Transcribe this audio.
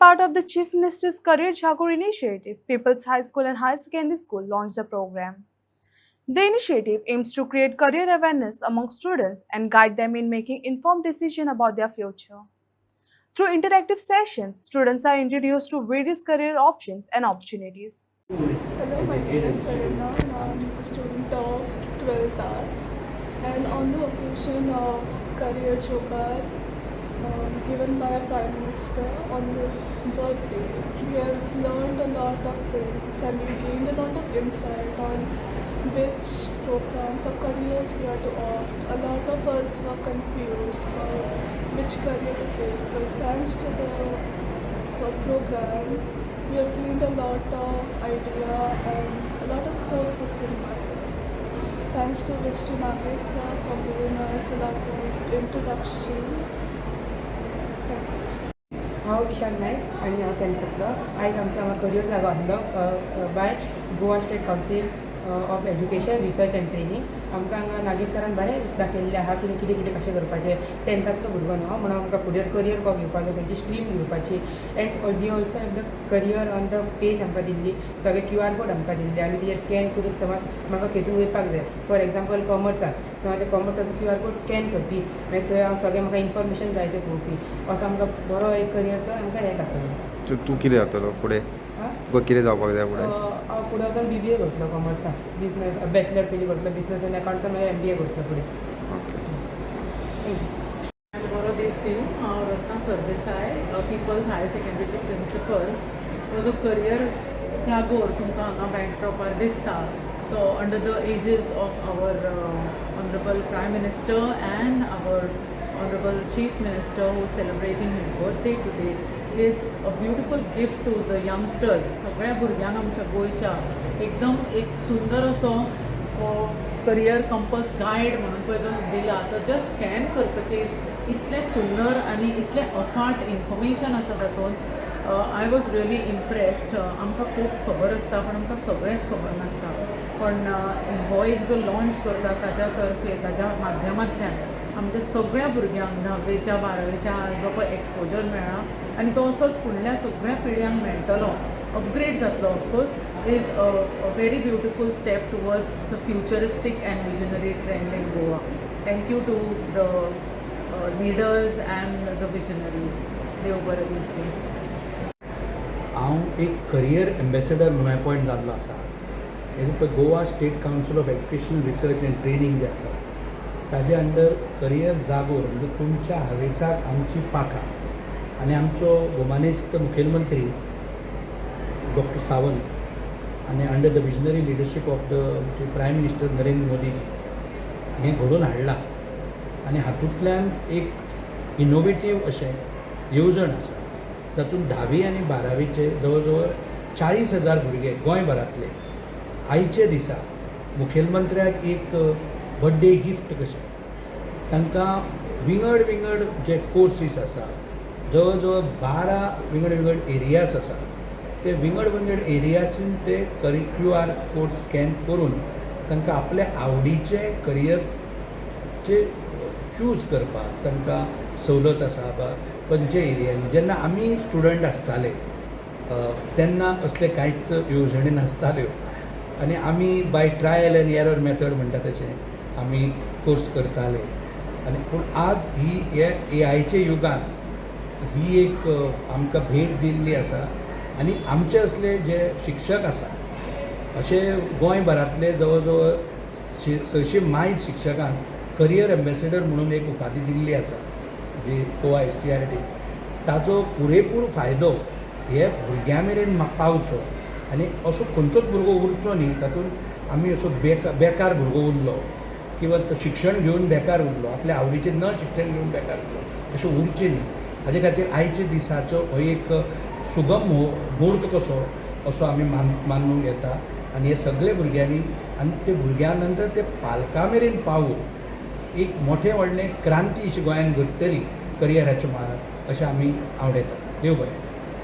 part of the Chief Minister's Career Jagur initiative, People's High School and Higher Secondary School launched a program. The initiative aims to create career awareness among students and guide them in making informed decisions about their future. Through interactive sessions, students are introduced to various career options and opportunities. Hello, my name is Serena and I'm a student of 12th Arts. And on the occasion of Career Jogar given by our Prime Minister on his birthday, we have learned a lot of things and we gained a lot of insight on which programs or careers we are to opt. A lot of us were confused about which career to pick, but thanks to the program, we have gained a lot of idea and a lot of courses in mind. Thanks to Vishnu Nagesh sir for giving us a lot of introduction. Thank you. हांव ईशान नायक आनी हांव टेंथांतलो. आयज आमचो हांगा career जागो आसलो by Goa state council of education research and training. आमकां हांगा नागेश सरान बरें दाखयल्लें आहा कितें कितें कितें कशें करपाचें. टेंथांतलो भुरगो न्हू म्हणून आमकां फुडें करियर कसो घेवपाचो खंयची स्ट्रीम घेवपाची and we also have the career on the page आमकां दिल्ली. सगळे QR कोड आमकां दिल्ले. आमी तेजेर स्कॅन करून समज म्हाका खंयतून वयपाक जाय फॉर एग्जाम्पल कॉमर्साक किंवा ते कॉमर्साचो QR कोड स्कॅन करपी मागीर थंय हांव सगळें म्हाका इन्फॉर्मेशन जाय तें पळोवपी असो आमकां बरो एक करियरचो आमकां हें दाखयलो. तूं कितें जातलो फुडें तुका कितें जावपाक जाय फुडें? हांव फुडें वचून BBA करतलो कॉमर्साक बिजनस बॅचलर पयलीं करतलो बिजनस आनी अकाउंट्सान मागीर MBA करतलो फुडें. बरो दीस दिवन हांव रत्ना सरदेसाय पिपल्स हायर सेकंड्रीचे प्रिंसिपल. हो जो करियर जागोर तुमकां हांगा बँकड्रॉपार दिसता तो under the aegis of our honourable prime minister and our honourable chief minister who celebrating his birthday today is a beautiful gift to the youngsters. सगळ्या भुरग्यांक आमच्या गोंयच्या एकदम एक सुंदर असो करियर कंपस गायड म्हणून पळय जो दिला तो जस्ट स्कॅन करतकीच इतलें सुंदर आनी इतलें अफाट इन्फॉर्मेशन आसा तातूंत. I was really impressed. आमकां खूब खबर आसता पण आमकां सगळेंच खबर नासता. पण हो एक जो लॉन्च करता ताज्या तर्फे ताज्या माध्यमांतल्यान आमच्या सगळ्या भुरग्यांक 10वेच्या 12वेच्या जो पळय एक्सपोजर मेळ्ळा आनी तो असोच फुडल्या सगळ्या पिळग्यांक मेळटलो अपग्रेड जातलो. Of course is a very beautiful step towards futuristic and visionary trend in Goa. Thank you to the leaders and the visionaries. देव बरें दीस दी. हांव एक करियर एम्बेसेडर म्हणून अपॉयंट जाल्लो आसा. हेजे पळय Goa state council of education research and training जे आसा ताजे अंडर करियर जागोर म्हणजे तुमच्या हावेसाक आमची पाखां आनी आमचो भोमानेस्त मुखेलमंत्री डॉक्टर सावंत आनी under the visionary leadership of the prime minister Narendra Modi हें घडोवन हाडलां. आनी हातूंतल्यान एक इनोवेटीव अशें येवजण आसा तातूंत 10वी आनी 12वीचे जवळ जवळ 40,000 भुरगे गोंयभरांतले आयचे दिसा मुखेलमंत्र्याक एक बर्थडे गिफ्ट कशें तांकां विंगड विंगड जे कोर्सीस आसा जवळ जवळ 12 विंगड विंगड एरियास आसा ते विंगड विंगड एरियासून ते QR कोड स्कॅन करून तांकां आपल्या आवडीचे करियरचे चूज करपाक तांकां सवलत आसा बा खंयच्या एरियांनी. जेन्ना आमी स्टुडंट आसताले तेन्ना असले कांयच येवजणी नासताल्यो आनी आमी by trial end error method म्हणटा तशें आमी कोर्स करताले. आनी पूण आज ही हे AIचे युगान ही एक आमकां भेट दिल्ली आसा आनी आमचे असले जे शिक्षक आसा अशे गोंयभरांतले जवळ जवळ 600 मायज शिक्षकांक करियर एम्बेसेडर म्हणून एक उपाधी दिल्ली आसा जी गोवा SCRT. ताजो पुरेपूर फायदो हे भुरग्यां मेरेन पावचो आनी असो खंयचोच भुरगो उरचो न्ही तातूंत आमी असो बेकार भुरगो उरलो किंवा तो शिक्षण घेवन बेकार उरलो आपल्या आवडीचें न शिक्षण घेवन बेकार उरलो अशें उरचें न्ही. हाजे खातीर आयच्या दिसाचो हो एक सुगम मुहूर्त कसो असो आमी मानून घेता आनी हे सगळे भुरग्यांनी आनी ते भुरग्यां नंतर ते पालकां मेरेन पावून एक मोठें व्हडलें क्रांती अशी गोंयांत घडटली करियराच्या मळार अशें आमी आवडयता. देव बरें.